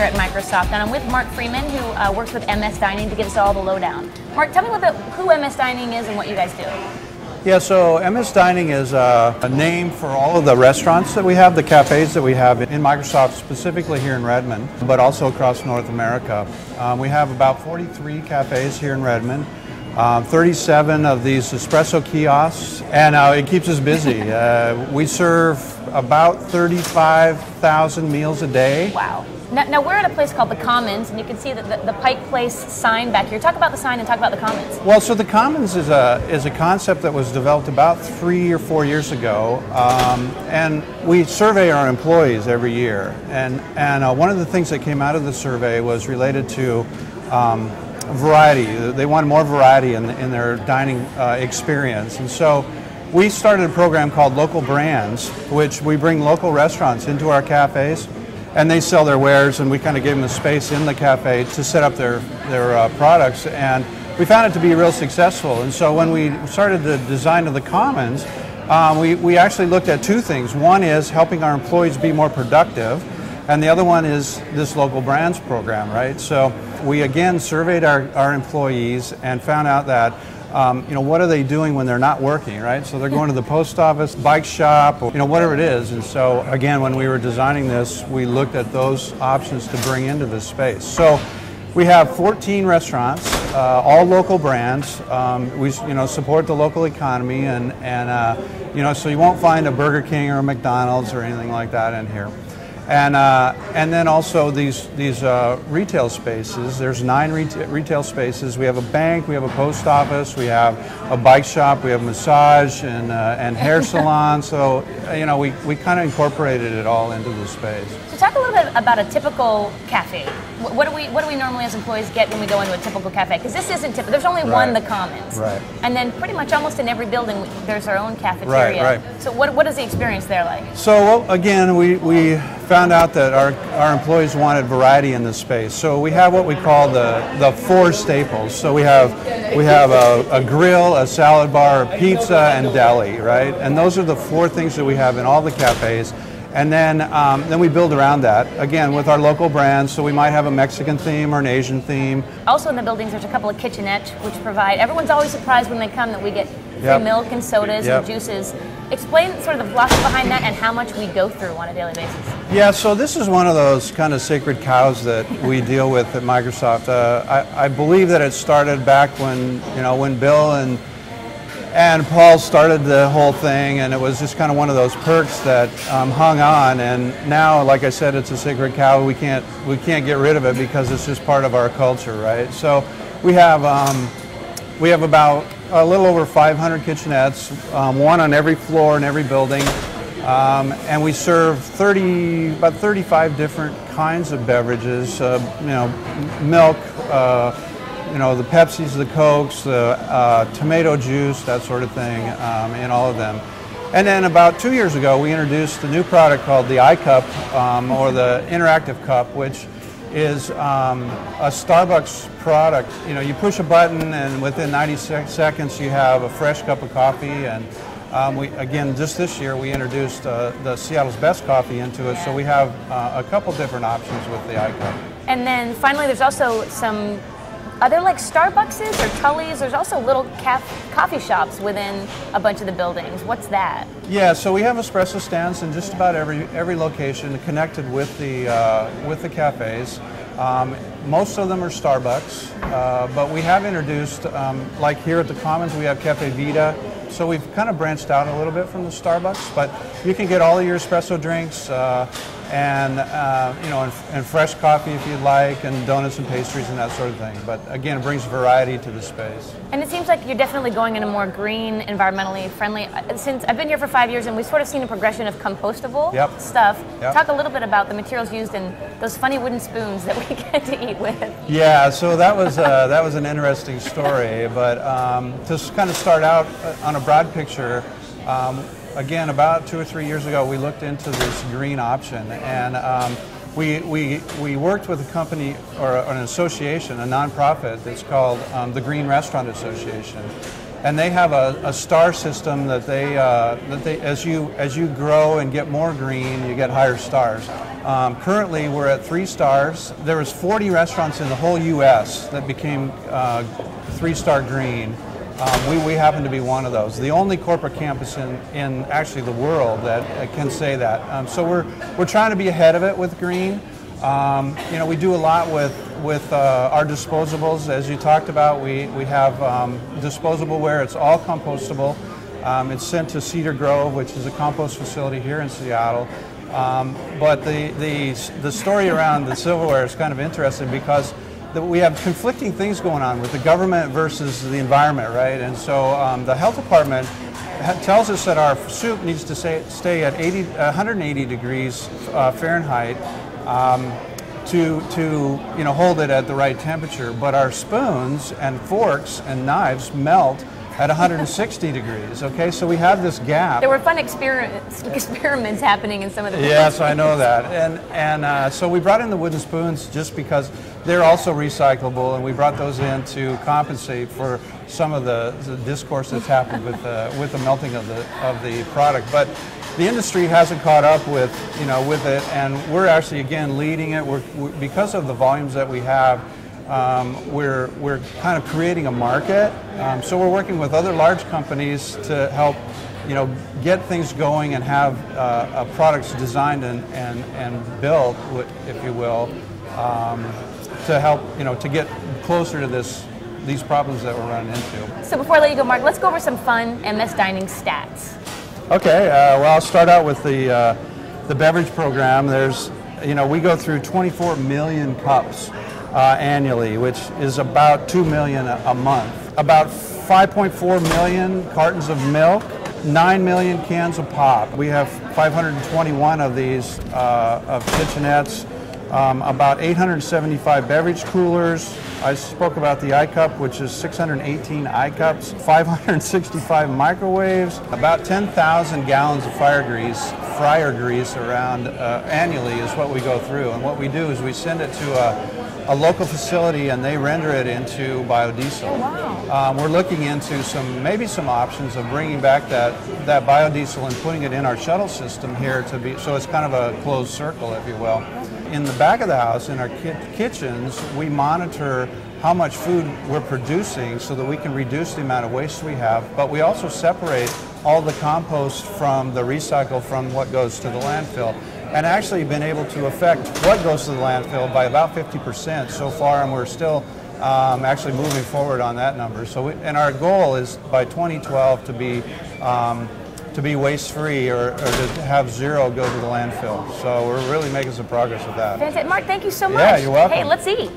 here at Microsoft, and I'm with Mark Freeman, who works with MS Dining to give us all the lowdown. Mark, tell me about who MS Dining is and what you guys do. Yeah, so MS Dining is a name for all of the restaurants that we have, the cafes that we have in Microsoft, specifically here in Redmond, but also across North America. We have about 43 cafes here in Redmond, 37 of these espresso kiosks, and it keeps us busy. We serve about 35,000 meals a day. Wow. Now we're at a place called The Commons, and you can see the Pike Place sign back here. Talk about the sign and talk about The Commons. Well, so The Commons is a concept that was developed about 3 or 4 years ago, and we survey our employees every year. And one of the things that came out of the survey was related to variety. They wanted more variety in their dining experience, and so we started a program called Local Brands, which we bring local restaurants into our cafes. And they sell their wares, and we kind of gave them the space in the cafe to set up their products, and we found it to be real successful. And so when we started the design of The Commons, we actually looked at two things. One is helping our employees be more productive, and the other one is this Local Brands program, right? So we again surveyed our employees and found out that what are they doing when they're not working, right? So they're going to the post office, bike shop, or whatever it is. And so again, when we were designing this, we looked at those options to bring into this space. So we have 14 restaurants, all local brands. We support the local economy, and so you won't find a Burger King or a McDonald's or anything like that in here. And then also these retail spaces. There's 9 retail spaces. We have a bank, we have a post office, we have a bike shop, we have a massage and hair salon. So we kind of incorporated it all into the space. So talk a little bit about a typical cafe. What do we normally as employees get when we go into a typical cafe? Because this isn't typical. There's only one The Commons. Right. And then pretty much almost in every building there's our own cafeteria. Right. So what is the experience there like? So again, we found out that our employees wanted variety in this space. So we have what we call the 4 staples. So we have a grill, a salad bar, a pizza, and deli, right? And those are the 4 things that we have in all the cafes. And then we build around that, again, with our local brands. So we might have a Mexican theme or an Asian theme. Also in the buildings, there's a couple of kitchenettes which provide, everyone's always surprised when they come that we get free milk and sodas and juices. Explain sort of the philosophy behind that and how much we go through on a daily basis. Yeah, so this is one of those kind of sacred cows that we deal with at Microsoft. I believe that it started back when Bill and Paul started the whole thing, and it was just kind of one of those perks that hung on. And now, like I said, it's a sacred cow. We can't get rid of it because it's just part of our culture, right? So we have about a little over 500 kitchenettes, one on every floor in every building, and we serve about 35 different kinds of beverages. Milk. The Pepsis, the Cokes, the tomato juice, that sort of thing, in all of them. And then about 2 years ago, we introduced a new product called the iCup, or the Interactive Cup, which is a Starbucks product. You push a button, and within 90 seconds, you have a fresh cup of coffee. And just this year, we introduced the Seattle's Best coffee into it, so we have a couple different options with the iCup. And then finally, there's also are there like Starbuckses or Tully's? There's also little coffee shops within a bunch of the buildings. What's that? Yeah, so we have espresso stands in just about every location connected with the cafes. Most of them are Starbucks, but we have introduced, like here at the Commons, we have Cafe Vita. So we've kind of branched out a little bit from the Starbucks, but you can get all of your espresso drinks and fresh coffee if you'd like, and donuts and pastries and that sort of thing. But again, it brings variety to the space. And it seems like you're definitely going in a more green, environmentally friendly. Since I've been here for 5 years, and we've sort of seen a progression of compostable stuff. Talk a little bit about the materials used and those funny wooden spoons that we get to eat with. Yeah, so that was an interesting story. But to kind of start out on a broad picture. Again, about 2 or 3 years ago, we looked into this green option, and we worked with a company or an association, a nonprofit that's called the Green Restaurant Association. and they have a star system that they as you grow and get more green, you get higher stars. Currently, we're at 3 stars. There was 40 restaurants in the whole U.S. that became 3-star green. We happen to be one of those. The only corporate campus in actually the world that can say that. So we're trying to be ahead of it with green. You know, we do a lot with our disposables. As you talked about, we have disposable ware. It's all compostable. It's sent to Cedar Grove, which is a compost facility here in Seattle. But the story around the silverware is kind of interesting because we have conflicting things going on with the government versus the environment, right? And so the health department tells us that our soup needs to stay at 180 degrees Fahrenheit to hold it at the right temperature. But our spoons and forks and knives melt at 160 degrees. Okay, so we have this gap. There were fun experiments happening in some of the. Yes, I know that, and so we brought in the wooden spoons just because they're also recyclable, and we brought those in to compensate for some of the discourse that's happened with the melting of the product. But the industry hasn't caught up with it, and we're actually again leading it. We're because of the volumes that we have. We're kind of creating a market, so we're working with other large companies to help, get things going and have products designed and built, if you will, to help, to get closer to these problems that we're running into. So before I let you go, Mark, let's go over some fun MS Dining stats. Okay, well, I'll start out with the beverage program. There's, we go through 24 million cups. Annually, which is about 2 million a month. About 5.4 million cartons of milk, 9 million cans of pop. We have 521 of these of kitchenettes, about 875 beverage coolers. I spoke about the iCup, which is 618 iCups, 565 microwaves, about 10,000 gallons of fryer grease around annually is what we go through. And what we do is we send it to a local facility, and they render it into biodiesel. Oh, wow. We're looking into maybe some options of bringing back that biodiesel and putting it in our shuttle system here so it's kind of a closed circle, if you will. In the back of the house, in our kitchens, we monitor how much food we're producing so that we can reduce the amount of waste we have, but we also separate all the compost from the recycle from what goes to the landfill. And actually been able to affect what goes to the landfill by about 50% so far, and we're still actually moving forward on that number. So, and our goal is by 2012 to be waste-free or to have zero go to the landfill. So we're really making some progress with that. Fantastic. Mark, thank you so much. Yeah, you're welcome. Hey, let's eat.